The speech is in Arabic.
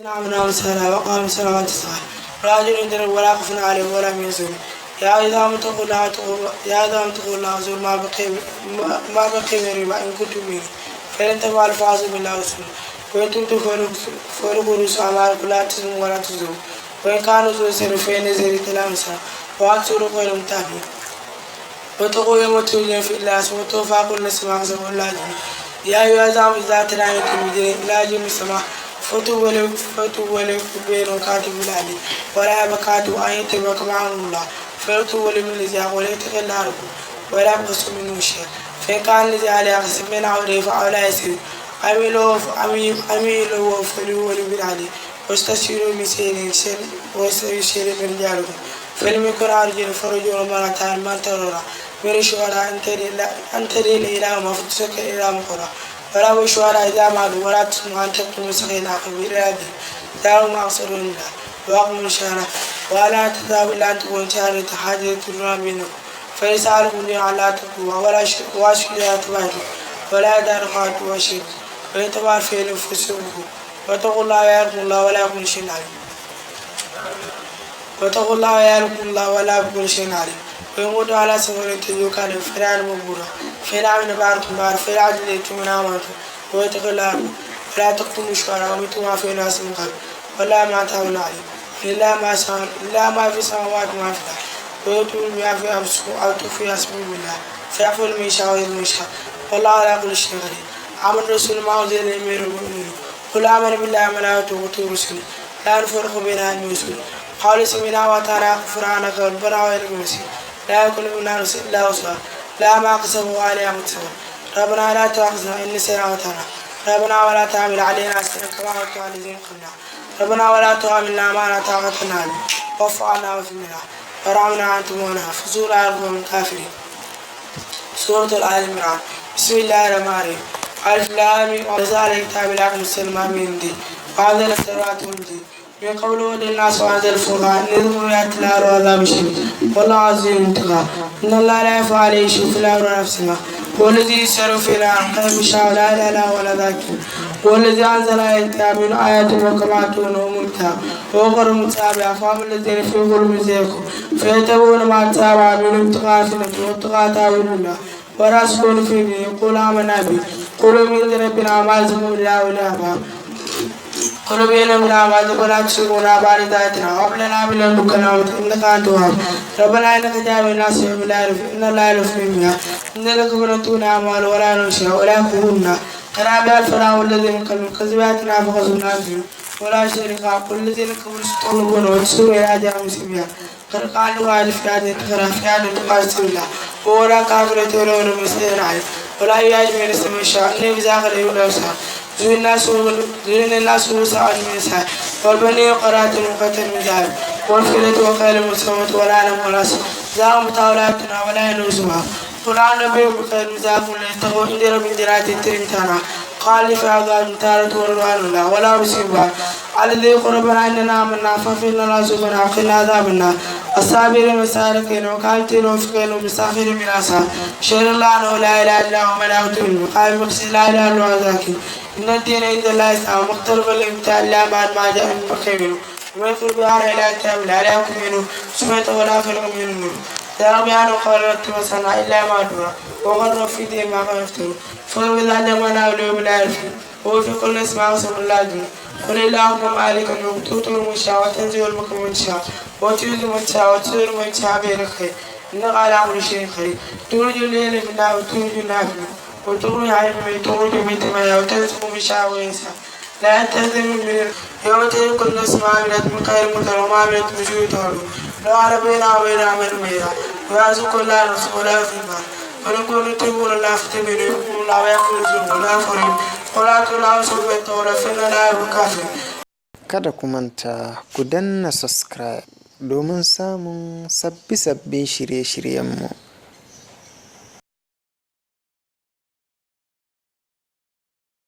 نعم سهلا وقام سلامات الصالح راجل يدرك ولا خوف عليهم ولا هم يحزنون يا إذا متقوا الله زور ما بقي من ربا إن كنتم منه فإن تفعلوا فاعصوا بالله ورسوله وإن تبتم فلكم رؤوس أعمالكم لا تظلمون ولا تظلمون وإن كانوا ذو سر فإن زر تلامسا وأكثروا غير متابعين واتقوا يوم ترجعون فيه إلى الله ثم توفى كل نفس ما كسبت وهم لا يظلمون يا أيها الذين إذا تداينتم بدين إلى أجل مسمى فتوبوا لكم كاتب العلي ولا يبكاتوا أن يتبعك معهم الله فيتوبوا لمن الذي ولا يتقل ربكم ولا يبخسوا منه شيئا فإن كان الذي عليه قسم من عوده فأولى يسير أميلوا وفلوا بالعلي واستشيروا من سير ويستشير من رجالكم فلم يكن رجل فرجل مرتان من ترى من الشهداء أن تدين إلى ما فتسك إلى مقرى ولا بشوارع إذا معلوم ولا تسمع أن تكتم سخين عقب إرادي داروا ما أصروا الله وأقموا الشهر ولا تذهب إلا أن تكون شهر تحاجة تنرى منكم فليس عليكم جميعا لا تقوى ولا واشكي لا تبادوا ولا دار خاطئ وشرك وإن تبار في أنفسكم واتقوا الله يعلمكم الله ولا يكون شيء عليم واتقوا الله يعلمكم الله ولا يكون شيء عليم ويموت على سفر تجوك على فرعان مبورا فرعان باركم بار فرعان ليتم من عمانكم واتقوا الله ولا تقتلوا الشهداء ومتوا ما في ناس من قبل ولا ما تعملون عليه إلا ما في السماوات وما في الأرض ويؤتون بما في أنفسكم أو تخفوا يحسبكم بالله فيعفو لمن يشاء ويعز من يشاء والله على كل شيء قدير آمن الرسول ما أنزل إليه من ربه قل آمن بالله وملائكته وكتبه ورسله لا نفرق بين أحد من رسله قالوا سمعنا وأطعنا غفرانك ربنا وإليك المصير لا يكون منا نفس إلا وسعها لا ما كسبوا عليها مكسبا ربنا لا تؤاخذنا إن نسينا وأطعنا ربنا ولا تعمل علينا إصرا كما عملت على الذين قبلنا ربنا ولا تحملنا ما لا طاقة لنا به واعف عنا واغفر لنا وارحمنا أنت مولانا فانصرنا على القوم الكافرين. سورة آل عمران. بسم الله الرحمن الرحيم. ألف لام ميم نزل الكتاب بالحق مسلما من عندي وأنزل التوراة والإنجيل من قبل هدى للناس وأنزل الفرقان ليذكروا آيات الله وعذاب شديد والله عزيز انتقام إن الله لا يخفى عليه شيء في الأرض ولا في السماء هو الذي يسر في الأرض كيف يشاء لا إله إلا هو الذاكر هو الذي أنزل الكتاب من آيات محكمات وأم الكتاب وغير متشابهة فأما الذين في قلوبهم زيغ فيتبعون ما تشابه منه ابتغاء فتنة وابتغاء تأويل الله وراسخون في دينه يقول آمنا به قولوا من عند ربنا ما يلزمكم بالله ولا أبا قلوا بينا من أعمال ولا تشركونا بعد ذاتنا وهب لنا من لدنك رحمة إنك أنت الوهاب ربنا إنك جامع الناس يوم لا يلف إن الله يلف منا إن لكم رتون أعمال ولا نشاء ولا يقولون كرابي الفراء والذين كذبوا كذباتنا فخذونا فيهم ولا شريك قل الذين كفروا ستغلبون وتسروا إلى جهنم سبيلا قد قالوا هذه في هذه التخرى في هذه تقاسم الله ولا كافرة ولا مسلم عليه ولا يجمع اسم الشاء إنه بزاغر يولوسا زين الناس وسعد من سعد والبني قرات وقتل من ذهب والفلة وخيل مسلمة ولا نم ولا سم زاغم طاولاتنا ولا ينوزها قرآن نبي بخير مزاق ولا يستغوا إندر من درات الترمتانا قال في عذاب تارة ورضوان الله ولا رسيبها على ذي قربنا إننا آمنا ففينا الله سبحانه وقنا عذاب النار الصابرين والسارقين وكالتين وفقين ومستغفرين من أصحاب شهر الله أنه لا إله إلا هو ملائكته بالقائم مقصد لا إله إلا هو ذاكر إن الدين عند الله إسلام مختلف الامتحان لا بعد ما جاء من بقي منه ومن يقول بها إلى الكتاب لا يكون منه سمعت ولا فلق منه لا بيان قررت وصنع إلا ما دورا وغروا في دين ما قرفتوا فلو إذا لمنا ولو بلا يرفي وفي كل اسمع وصل الله دون قل اللهم مالك الملك تؤتي المشاء وتنزل الملك من شاء وتعز من شاء وتسر من شاء بيدك إنك على كل شيء قدير تولج الليل في النهار وتولج النهار في الليل وتخرج الحي من تخرج من تمنى وترزق من شاء وينسى لا تهزم من يوم تلك الناس ما عملت من خير مدر وما عملت من سوء تهرب لو على بينا وبين عمل ميرا ويرزق الله نفسه ولا في المال ونقول نتبون الله فتبين يقول الله ويقول الزنب ولا فريم ولا تلا وسبت ولا فينا لا يبكافر. Kada ku manta ku danna subscribe domin samun sabbi-sabbin shirye-shiryenmu.